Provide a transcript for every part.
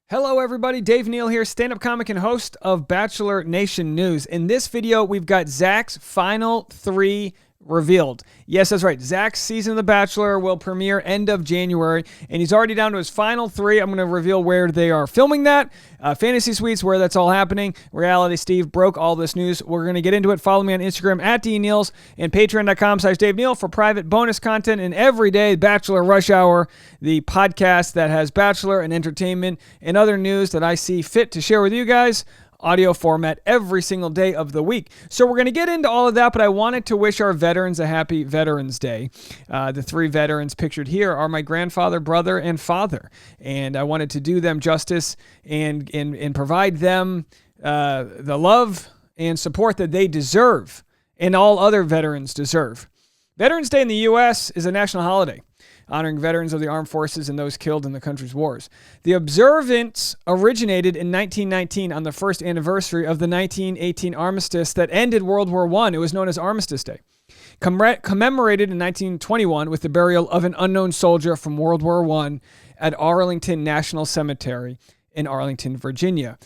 Hello everybody, Dave Neal here, stand-up comic and host of Bachelor Nation News. In this video, we've got Zach's final 3 revealed. Yes, that's right. Zach's season of The Bachelor will premiere end of January, and he's already down to his final 3. I'm going to reveal where they are filming that. Fantasy Suites, where that's all happening. Reality Steve broke all this news. We're going to get into it. Follow me on Instagram at DNeals and patreon.com/Dave Neal for private bonus content and every day Bachelor Rush Hour, the podcast that has Bachelor and entertainment and other news that I see fit to share with you guys. Audio format every single day of the week. So we're going to get into all of that, but I wanted to wish our veterans a happy Veterans Day. The 3 veterans pictured here are my grandfather, brother, and father. And I wanted to do them justice and provide them the love and support that they deserve and all other veterans deserve. Veterans Day in the U.S. is a national holiday, honoring veterans of the armed forces and those killed in the country's wars. The observance originated in 1919 on the first anniversary of the 1918 armistice that ended World War I. It was known as Armistice Day. Commemorated in 1921 with the burial of an unknown soldier from World War I at Arlington National Cemetery in Arlington, Virginia.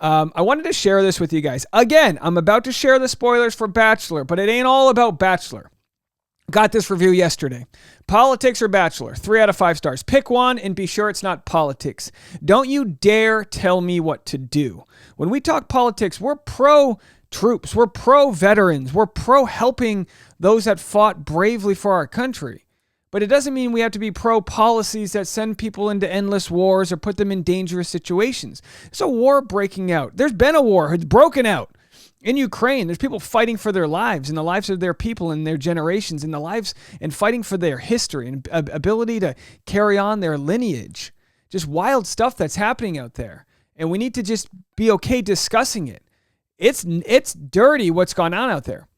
I wanted to share this with you guys. Again, I'm about to share the spoilers for Bachelor, but it ain't all about Bachelor. Got this review yesterday. Politics or Bachelor? 3 out of 5 stars. Pick one and be sure it's not politics. Don't you dare tell me what to do. When we talk politics, we're pro-troops. We're pro-veterans. We're pro-helping those that fought bravely for our country. But it doesn't mean we have to be pro-policies that send people into endless wars or put them in dangerous situations. There's a war breaking out. There's been a war. It's broken out. In Ukraine, there's people fighting for their lives and the lives of their people and their generations and the lives and fighting for their history and ability to carry on their lineage. Just wild stuff that's happening out there. And we need to just be okay discussing it. It's dirty what's gone on out there.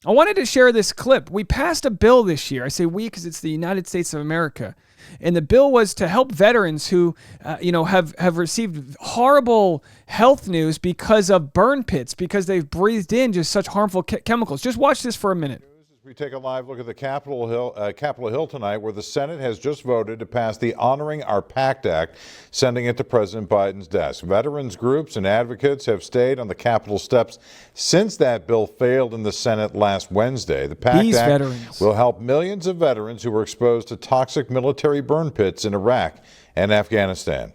I wanted to share this clip. We passed a bill this year. I say we because it's the United States of America. And the bill was to help veterans who, have received horrible health news because of burn pits, because they've breathed in just such harmful chemicals. Just watch this for a minute. We take a live look at the Capitol Hill tonight, where the Senate has just voted to pass the Honoring Our Pact Act, sending it to President Biden's desk. Veterans groups and advocates have stayed on the Capitol steps since that bill failed in the Senate last Wednesday. The Pact Act will help millions of veterans who were exposed to toxic military burn pits in Iraq and Afghanistan.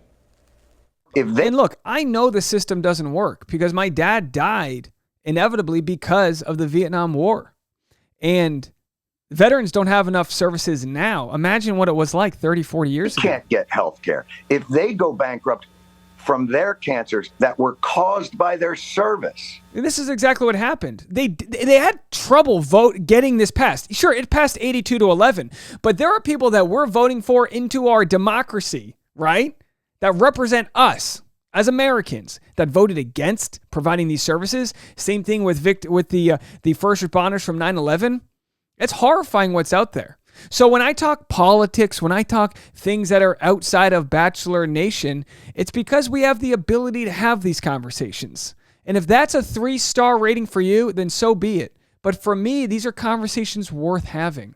And look, I know the system doesn't work because my dad died inevitably because of the Vietnam War. And veterans don't have enough services now. Imagine what it was like 30, 40 years ago. They can't get health care. If they go bankrupt from their cancers that were caused by their service. And this is exactly what happened. They had trouble getting this passed. Sure, it passed 82-11, but there are people that we're voting for into our democracy, right? That represent us as Americans that voted against providing these services. Same thing with the first responders from 9/11. It's horrifying what's out there. So when I talk politics, when I talk things that are outside of Bachelor Nation, it's because we have the ability to have these conversations. And if that's a 3-star rating for you, then so be it. But for me, these are conversations worth having.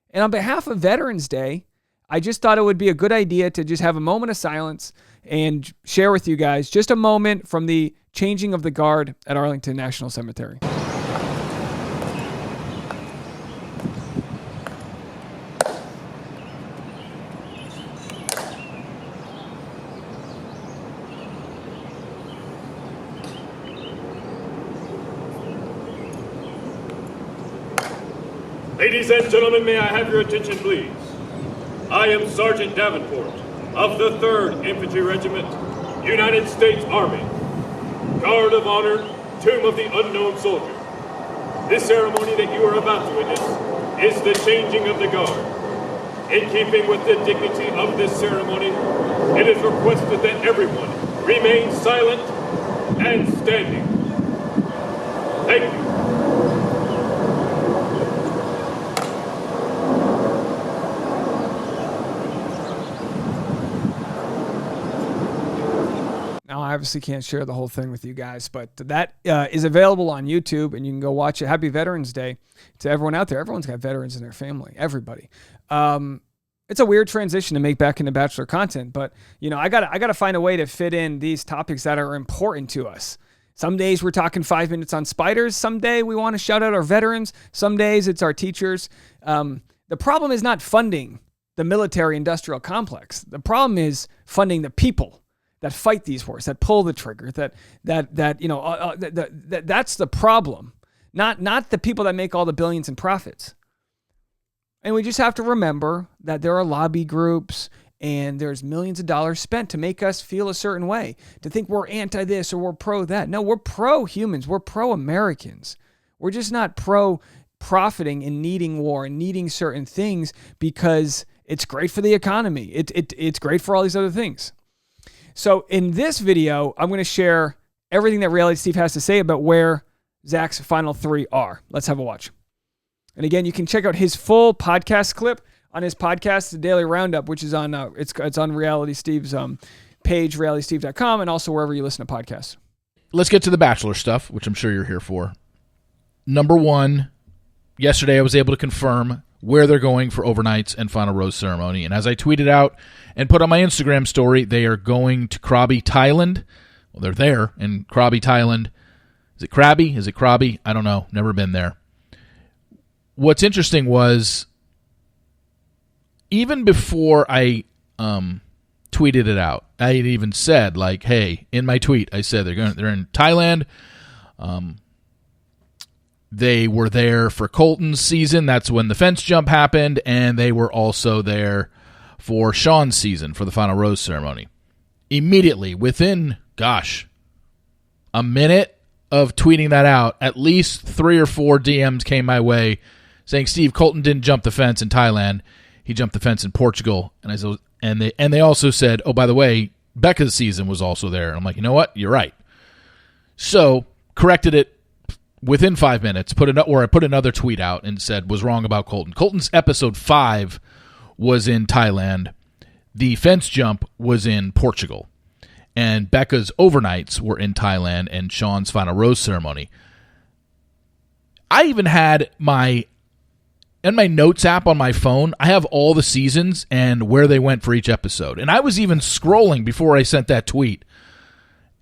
And on behalf of Veterans Day, I just thought it would be a good idea to just have a moment of silence and share with you guys just a moment from the changing of the guard at Arlington National Cemetery. Ladies and gentlemen, may I have your attention, please? I am Sergeant Davenport of the 3rd Infantry Regiment, United States Army. Guard of Honor, Tomb of the Unknown Soldier. This ceremony that you are about to witness is the changing of the guard. In keeping with the dignity of this ceremony, it is requested that everyone remain silent and standing. Thank you. Now, I obviously can't share the whole thing with you guys, but that is available on YouTube, and you can go watch it. Happy Veterans Day to everyone out there. Everyone's got veterans in their family, everybody. it's a weird transition to make back into Bachelor content, but I gotta find a way to fit in these topics that are important to us. Some days we're talking 5 minutes on spiders. Some day we want to shout out our veterans. Some days it's our teachers. The problem is not funding the military-industrial complex. The problem is funding the people that fight these wars, that pull the trigger. That's the problem. Not the people that make all the billions in profits. And we just have to remember that there are lobby groups and there's millions of dollars spent to make us feel a certain way, to think we're anti this or we're pro that. No, we're pro humans. We're pro Americans. We're just not pro profiting and needing war and needing certain things because it's great for the economy. It's great for all these other things. So in this video, I'm going to share everything that Reality Steve has to say about where Zach's final 3 are. Let's have a watch. And again, you can check out his full podcast clip on his podcast, The Daily Roundup, which is on it's on Reality Steve's page, realitysteve.com, and also wherever you listen to podcasts. Let's get to the Bachelor stuff, which I'm sure you're here for. Number 1, yesterday I was able to confirm where they're going for overnights and final rose ceremony. And as I tweeted out and put on my Instagram story, they are going to Krabi, Thailand. Well, they're there in Krabi, Thailand. Is it Krabi? Is it Krabi? I don't know. Never been there. What's interesting was, even before I tweeted it out, I had even said, like, hey, in my tweet, I said they're in Thailand. They were there for Colton's season. That's when the fence jump happened, and they were also there for Sean's season for the final rose ceremony. Immediately, within, a minute of tweeting that out, at least 3 or 4 DMs came my way saying, Steve, Colton didn't jump the fence in Thailand. He jumped the fence in Portugal. And I said, and they also said, oh, by the way, Becca's season was also there. And I'm like, you know what? You're right. So corrected it within 5 minutes. I put another tweet out and said was wrong about Colton. Colton's episode 5 was in Thailand. The fence jump was in Portugal. And Becca's overnights were in Thailand and Sean's final rose ceremony. I even had in my notes app on my phone, I have all the seasons and where they went for each episode. And I was even scrolling before I sent that tweet.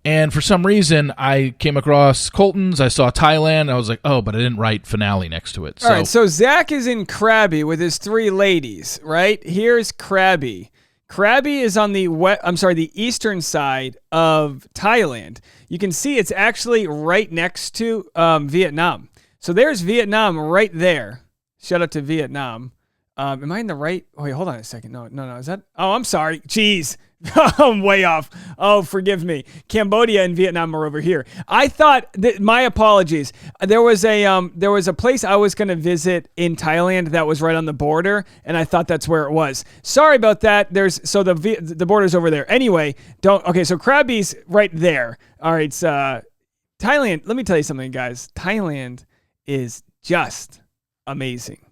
And for some reason, I came across Colton's. I saw Thailand. I was like, oh, but I didn't write finale next to it. All right, so Zach is in Krabi with his 3 ladies, right? Here's Krabi. Krabi is on the eastern side of Thailand. You can see it's actually right next to Vietnam. So there's Vietnam right there. Shout out to Vietnam. Am I in the right? Oh, wait, hold on a second. No. Is that? Oh, I'm sorry. Jeez. I'm way off. Oh, forgive me. Cambodia and Vietnam are over here. I thought my apologies. There was a place I was going to visit in Thailand that was right on the border, and I thought that's where it was. Sorry about that. The border's over there. Anyway, so Krabi's right there. All right, Thailand. Let me tell you something, guys. Thailand is just amazing.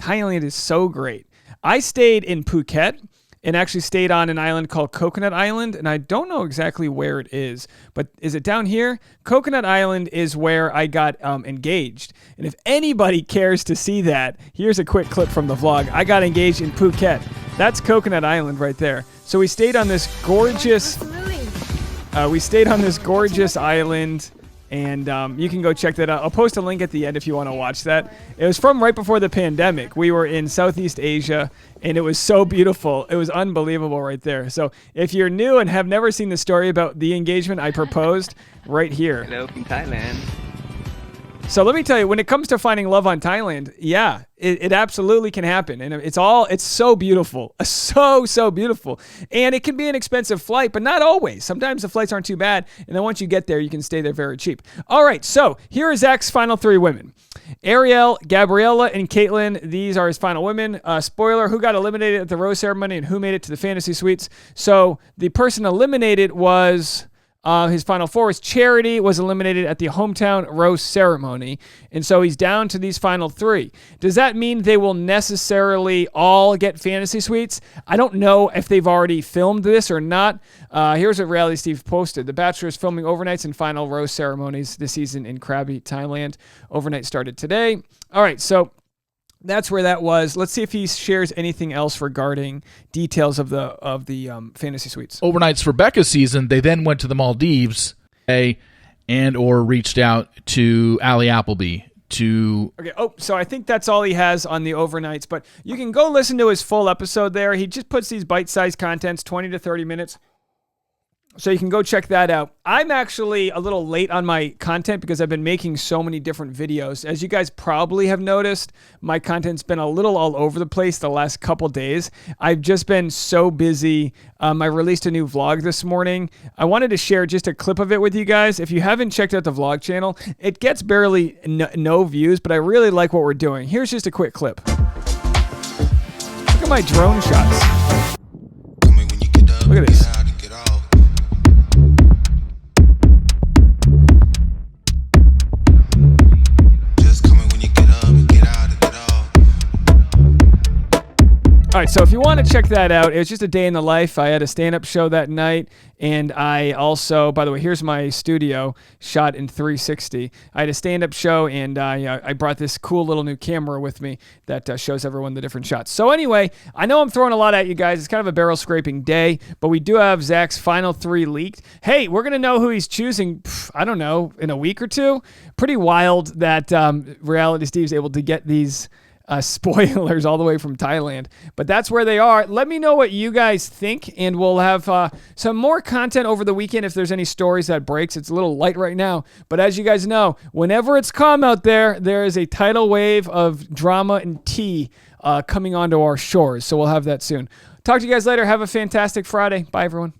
Thailand is so great. I stayed in Phuket and actually stayed on an island called Coconut Island, and I don't know exactly where it is, but is it down here? Coconut Island is where I got engaged, and if anybody cares to see that, here's a quick clip from the vlog. I got engaged in Phuket. That's Coconut Island right there. So we stayed on this gorgeous island. And you can go check that out. I'll post a link at the end if you want to watch that. It was from right before the pandemic. We were in Southeast Asia, and it was so beautiful. It was unbelievable right there. So if you're new and have never seen the story about the engagement I proposed, right here. Hello from Thailand. So let me tell you, when it comes to finding love on Thailand, yeah, it absolutely can happen. And it's so beautiful. So beautiful. And it can be an expensive flight, but not always. Sometimes the flights aren't too bad. And then once you get there, you can stay there very cheap. All right, so here are Zach's final 3 women. Ariel, Gabriella, and Caitlin. These are his final women. Spoiler, who got eliminated at the rose ceremony and who made it to the fantasy suites. So the person eliminated was... his final 4 is Charity, was eliminated at the hometown rose ceremony. And so he's down to these final 3. Does that mean they will necessarily all get fantasy suites? I don't know if they've already filmed this or not. Here's what Reality Steve posted. The Bachelor is filming overnights and final rose ceremonies this season in Krabi, Thailand. Overnight started today. All right, so that's where that was. Let's see if he shares anything else regarding details of the fantasy suites. Overnights for Becca's season, they then went to the Maldives and or reached out to Allie Appleby to... Okay. Oh, so I think that's all he has on the overnights, but you can go listen to his full episode there. He just puts these bite-sized contents, 20 to 30 minutes. So you can go check that out. I'm actually a little late on my content because I've been making so many different videos. As you guys probably have noticed, my content's been a little all over the place the last couple days. I've just been so busy. I released a new vlog this morning. I wanted to share just a clip of it with you guys. If you haven't checked out the vlog channel, it gets barely no views, but I really like what we're doing. Here's just a quick clip. Look at my drone shots. Look at this. All right, so if you want to check that out, it was just a day in the life. I had a stand-up show that night, and I also, by the way, here's my studio shot in 360. I had a stand-up show, and I brought this cool little new camera with me that shows everyone the different shots. So anyway, I know I'm throwing a lot at you guys. It's kind of a barrel-scraping day, but we do have Zach's final 3 leaked. Hey, we're going to know who he's choosing, I don't know, in a week or two. Pretty wild that Reality Steve's able to get these spoilers all the way from Thailand, but that's where they are. Let me know what you guys think, and we'll have some more content over the weekend if there's any stories that breaks. It's a little light right now, but as you guys know, whenever it's calm out there, there is a tidal wave of drama and tea coming onto our shores, so we'll have that soon. Talk to you guys later. Have a fantastic Friday. Bye, everyone.